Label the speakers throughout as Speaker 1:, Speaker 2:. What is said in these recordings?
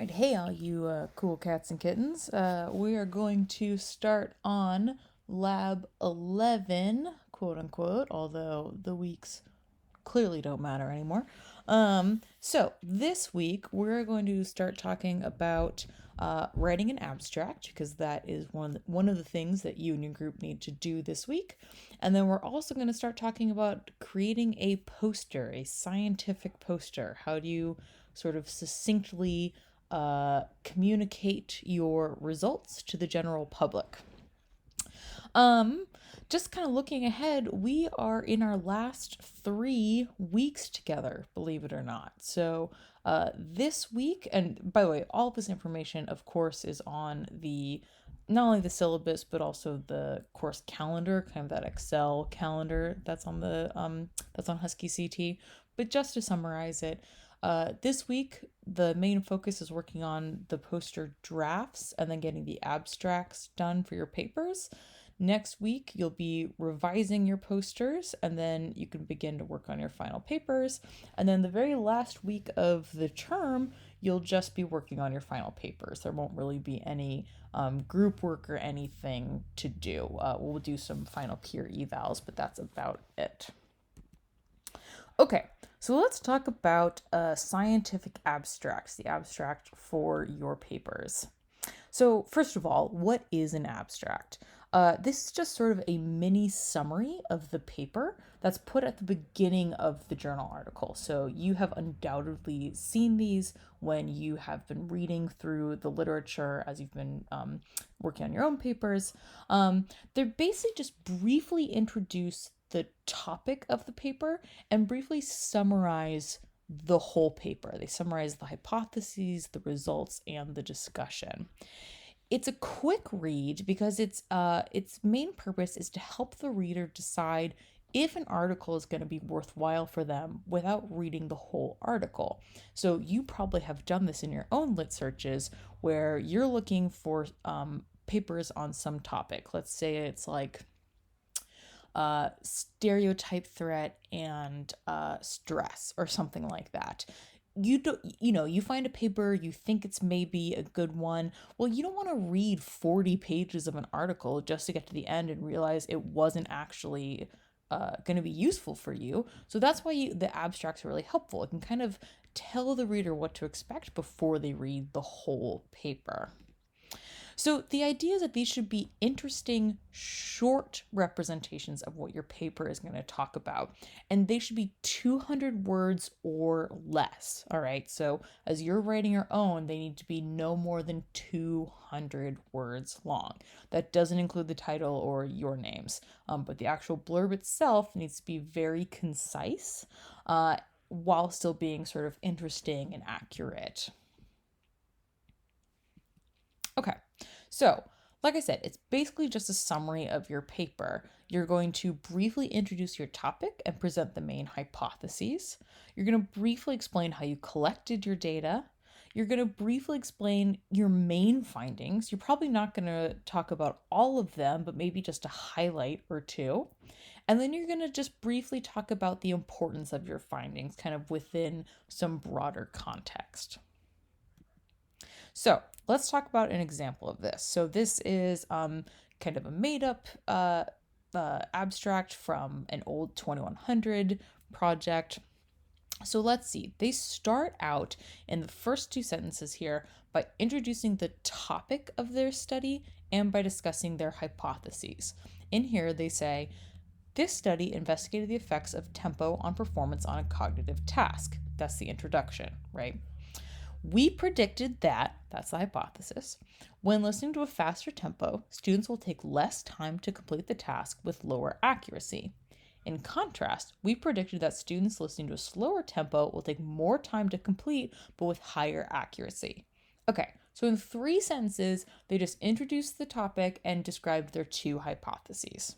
Speaker 1: right, hey, all you cool cats and kittens. We are going to start on Lab 11, quote unquote, although the weeks clearly don't matter anymore. So this week we're going to start talking about writing an abstract because that is one of the things that you and your group need to do this week. And then we're also going to start talking about creating a poster, a scientific poster. How do you sort of succinctly communicate your results to the general public? Um, just kind of looking ahead, we are in our last 3 weeks together, believe it or not. So, this week, and by the way, all of this information, of course, is on the not only the syllabus but also the course calendar, kind of that Excel calendar that's on Husky CT. But just to summarize it, this week the main focus is working on the poster drafts and then getting the abstracts done for your papers. Next week, you'll be revising your posters and then you can begin to work on your final papers. And then the very last week of the term, you'll just be working on your final papers. There won't really be any group work or anything to do. We'll do some final peer evals, but that's about it. Okay, so let's talk about scientific abstracts, the abstract for your papers. So, first of all, what is an abstract? This is just sort of a mini summary of the paper that's put at the beginning of the journal article. So, you have undoubtedly seen these when you have been reading through the literature as you've been working on your own papers. They're basically just briefly introduce the topic of the paper and briefly summarize the whole paper. They summarize the hypotheses, the results, and the discussion. It's a quick read because its main purpose is to help the reader decide if an article is going to be worthwhile for them without reading the whole article. So you probably have done this in your own lit searches where you're looking for papers on some topic. Let's say it's like stereotype threat and stress or something like that. You find a paper, you think it's maybe a good one. Well, you don't want to read 40 pages of an article just to get to the end and realize it wasn't actually going to be useful for you. So that's why the abstracts are really helpful. It can kind of tell the reader what to expect before they read the whole paper. So the idea is that these should be interesting, short representations of what your paper is going to talk about. And they should be 200 words or less. All right. So as you're writing your own, they need to be no more than 200 words long. That doesn't include the title or your names. But the actual blurb itself needs to be very concise while still being sort of interesting and accurate. Okay, so like I said, it's basically just a summary of your paper. You're going to briefly introduce your topic and present the main hypotheses. You're going to briefly explain how you collected your data. You're going to briefly explain your main findings. You're probably not going to talk about all of them, but maybe just a highlight or two. And then you're going to just briefly talk about the importance of your findings, kind of within some broader context. So let's talk about an example of this. So this is kind of a made up abstract from an old 2100 project. So let's see. They start out in the first two sentences here by introducing the topic of their study and by discussing their hypotheses. In here, they say, this study investigated the effects of tempo on performance on a cognitive task. That's the introduction, right? We predicted that, that's the hypothesis, when listening to a faster tempo, students will take less time to complete the task with lower accuracy. In contrast, we predicted that students listening to a slower tempo will take more time to complete, but with higher accuracy. Okay, so in 3 sentences, they just introduced the topic and described their 2 hypotheses.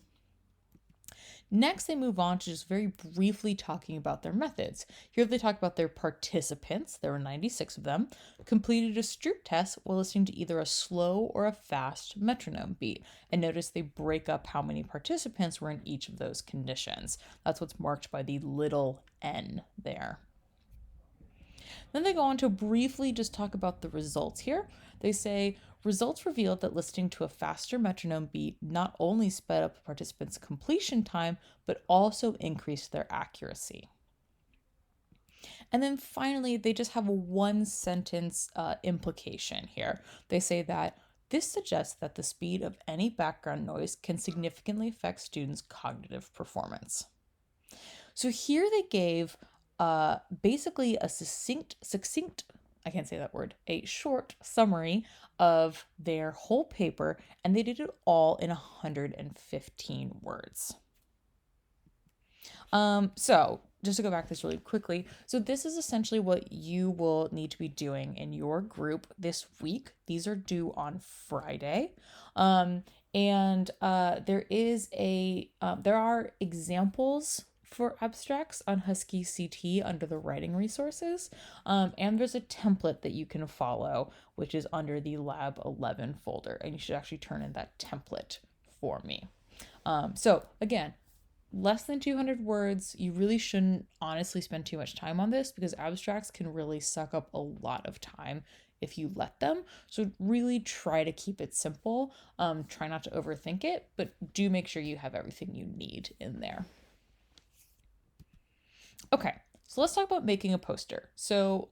Speaker 1: Next, they move on to just very briefly talking about their methods. Here they talk about their participants, there were 96 of them, completed a Stroop test while listening to either a slow or a fast metronome beat. And notice they break up how many participants were in each of those conditions. That's what's marked by the little n there. Then they go on to briefly just talk about the results here. They say results revealed that listening to a faster metronome beat not only sped up participants' completion time, but also increased their accuracy. And then finally, they just have a one sentence implication here. They say that this suggests that the speed of any background noise can significantly affect students' cognitive performance. So here they gave basically a succinct, I can't say that word, a short summary of their whole paper, and they did it all in 115 words. So just to go back to this really quickly, so this is essentially what you will need to be doing in your group this week. These are due on Friday. And there are examples for abstracts on Husky CT under the writing resources. And there's a template that you can follow, which is under the Lab 11 folder. And you should actually turn in that template for me. So again, less than 200 words. You really shouldn't honestly spend too much time on this because abstracts can really suck up a lot of time if you let them. So really try to keep it simple. Try not to overthink it, but do make sure you have everything you need in there. Okay, so let's talk about making a poster. So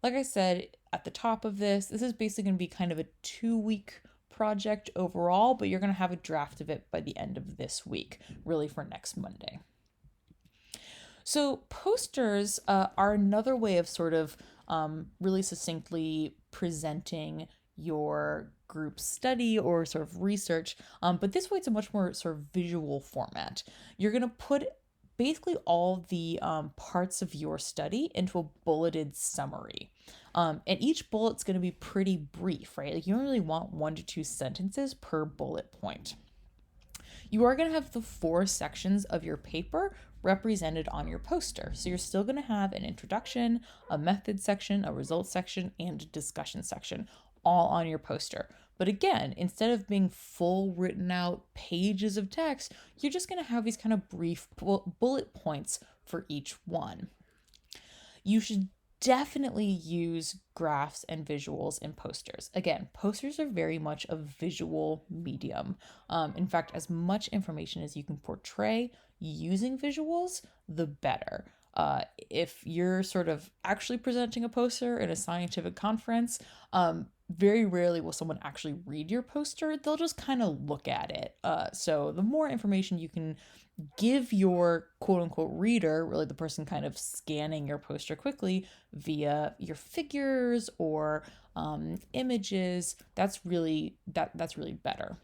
Speaker 1: like I said at the top of this is basically going to be kind of a 2-week project overall, but you're going to have a draft of it by the end of this week, really for next Monday. So posters are another way of sort of really succinctly presenting your group study or sort of research, but this way it's a much more sort of visual format. You're going to put basically all the parts of your study into a bulleted summary. And each bullet's going to be pretty brief, right? Like you don't really want 1 to 2 sentences per bullet point. You are going to have the 4 sections of your paper represented on your poster. So you're still going to have an introduction, a method section, a results section, and a discussion section all on your poster. But again, instead of being full written out pages of text, you're just going to have these kind of brief bullet points for each one. You should definitely use graphs and visuals in posters. Again, posters are very much a visual medium. In fact, as much information as you can portray using visuals, the better. If you're sort of actually presenting a poster in a scientific conference, very rarely will someone actually read your poster. They'll just kind of look at it. So the more information you can give your quote unquote reader, really the person kind of scanning your poster quickly via your figures or images, that's really better.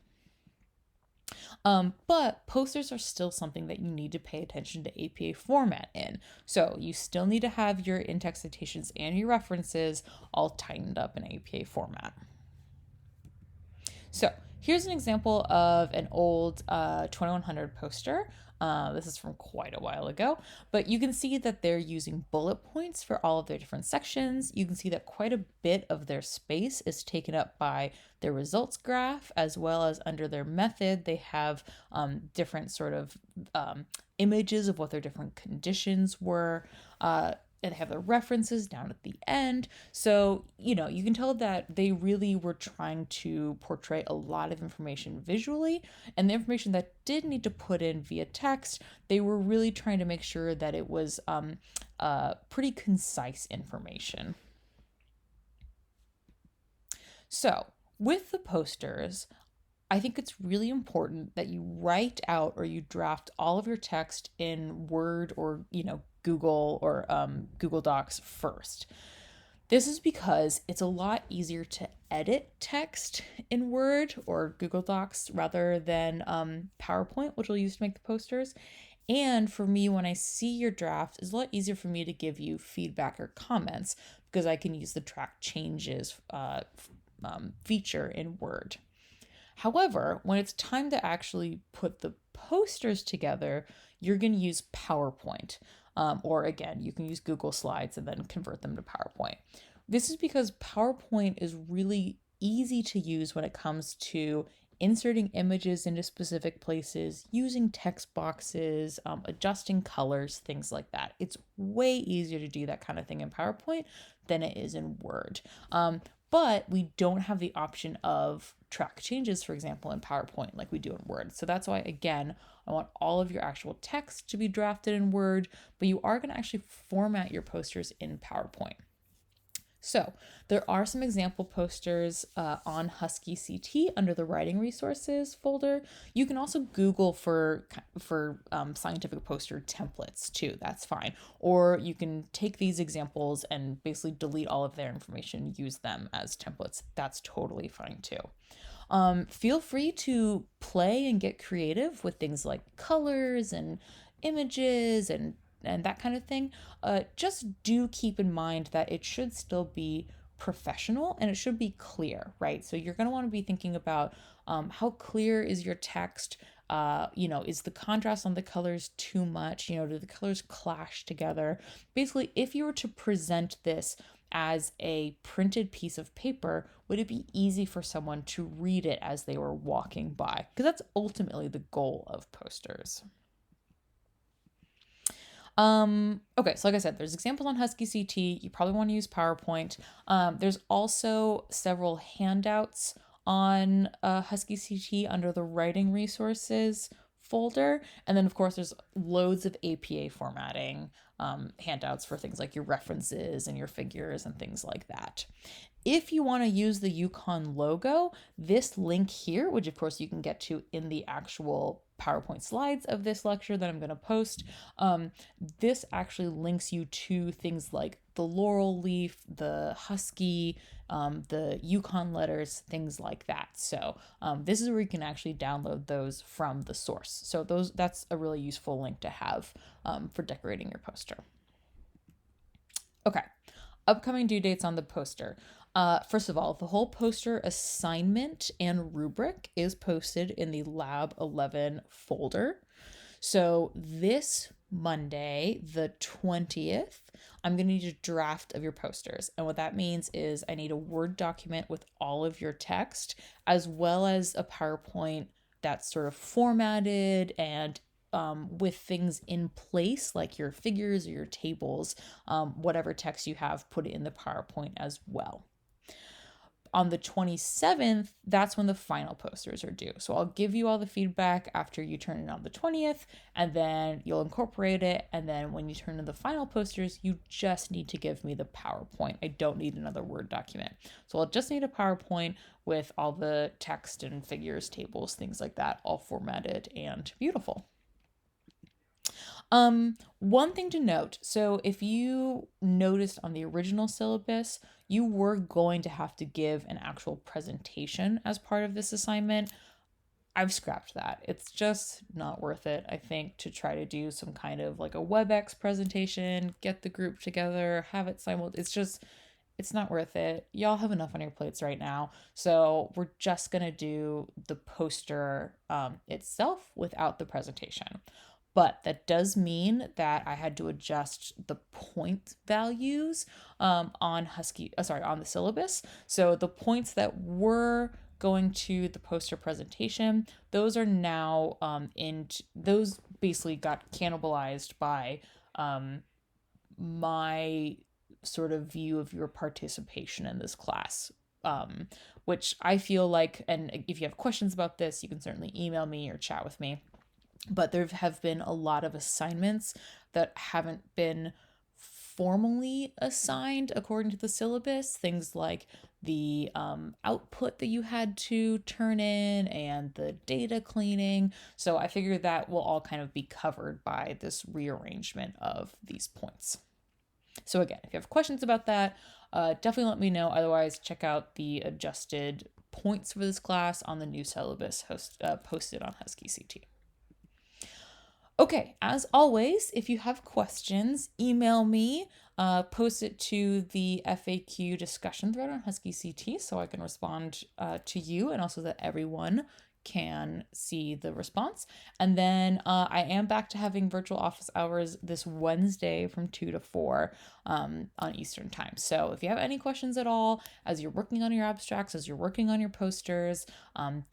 Speaker 1: But posters are still something that you need to pay attention to APA format in. So you still need to have your in-text citations and your references all tightened up in APA format. So here's an example of an old 2100 poster. This is from quite a while ago, but you can see that they're using bullet points for all of their different sections. You can see that quite a bit of their space is taken up by their results graph, as well as under their method, they have different sort of images of what their different conditions were. And they have the references down at the end. So, you can tell that they really were trying to portray a lot of information visually, and the information that did need to put in via text, they were really trying to make sure that it was pretty concise information. So, with the posters, I think it's really important that you write out or you draft all of your text in Word or, Google or Google Docs first. This is because it's a lot easier to edit text in Word or Google Docs rather than PowerPoint, which we'll use to make the posters. And for me, when I see your draft, it's a lot easier for me to give you feedback or comments because I can use the track changes feature in Word. However, when it's time to actually put the posters together, you're going to use PowerPoint. Or again, you can use Google Slides and then convert them to PowerPoint. This is because PowerPoint is really easy to use when it comes to inserting images into specific places, using text boxes, adjusting colors, things like that. It's way easier to do that kind of thing in PowerPoint than it is in Word. But we don't have the option of track changes, for example, in PowerPoint like we do in Word. So that's why, again, I want all of your actual text to be drafted in Word, but you are going to actually format your posters in PowerPoint. So there are some example posters on Husky CT under the writing resources folder. You can also Google for scientific poster templates too. That's fine. Or you can take these examples and basically delete all of their information, use them as templates. That's totally fine too. Feel free to play and get creative with things like colors and images and that kind of thing. Just do keep in mind that it should still be professional and it should be clear, right? So you're going to want to be thinking about how clear is your text. Is the contrast on the colors too much? Do the colors clash together? Basically, if you were to present this as a printed piece of paper, would it be easy for someone to read it as they were walking by? Because that's ultimately the goal of posters. Okay, so like I said, there's examples on Husky CT. You probably want to use PowerPoint. There's also several handouts on Husky CT under the writing resources folder. And then, of course, there's loads of APA formatting handouts for things like your references and your figures and things like that. If you want to use the UConn logo, this link here, which of course you can get to in the actual PowerPoint slides of this lecture that I'm going to post, this actually links you to things like the laurel leaf, the Husky, the UConn letters, things like that. So this is where you can actually download those from the source. So that's a really useful link to have for decorating your poster. Okay, upcoming due dates on the poster. First of all, the whole poster assignment and rubric is posted in the Lab 11 folder. So this Monday, the 20th, I'm going to need a draft of your posters. And what that means is I need a Word document with all of your text, as well as a PowerPoint that's sort of formatted and with things in place, like your figures or your tables, whatever text you have, put it in the PowerPoint as well. On the 27th, that's when the final posters are due. So I'll give you all the feedback after you turn it on the 20th, and then you'll incorporate it. And then when you turn in the final posters, you just need to give me the PowerPoint. I don't need another Word document. So I'll just need a PowerPoint with all the text and figures, tables, things like that, all formatted and beautiful. One thing to note, so if you noticed on the original syllabus, you were going to have to give an actual presentation as part of this assignment. I've scrapped that. It's just not worth it, I think, to try to do some kind of like a WebEx presentation, get the group together, have it it's not worth it. Y'all have enough on your plates right now. So we're just going to do the poster itself without the presentation. But that does mean that I had to adjust the point values on the syllabus. So the points that were going to the poster presentation, those are now those basically got cannibalized by my sort of view of your participation in this class. Which I feel like, and if you have questions about this, you can certainly email me or chat with me. But there have been a lot of assignments that haven't been formally assigned according to the syllabus. Things like the output that you had to turn in and the data cleaning. So I figure that will all kind of be covered by this rearrangement of these points. So again, if you have questions about that, definitely let me know. Otherwise, check out the adjusted points for this class on the new syllabus posted on Husky CT. Okay, as always, if you have questions, email me, post it to the FAQ discussion thread on Husky CT so I can respond to you and also that everyone can see the response. And then I am back to having virtual office hours this Wednesday from 2 to 4 on Eastern time. So if you have any questions at all as you're working on your abstracts, as you're working on your posters,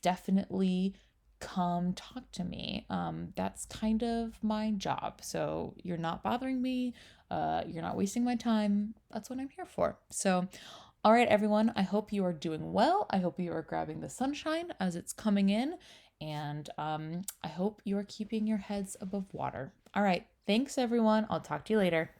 Speaker 1: definitely come talk to me. That's kind of my job. So you're not bothering me. You're not wasting my time. That's what I'm here for. So, all right, everyone, I hope you are doing well. I hope you are grabbing the sunshine as it's coming in. And I hope you are keeping your heads above water. All right. Thanks, everyone. I'll talk to you later.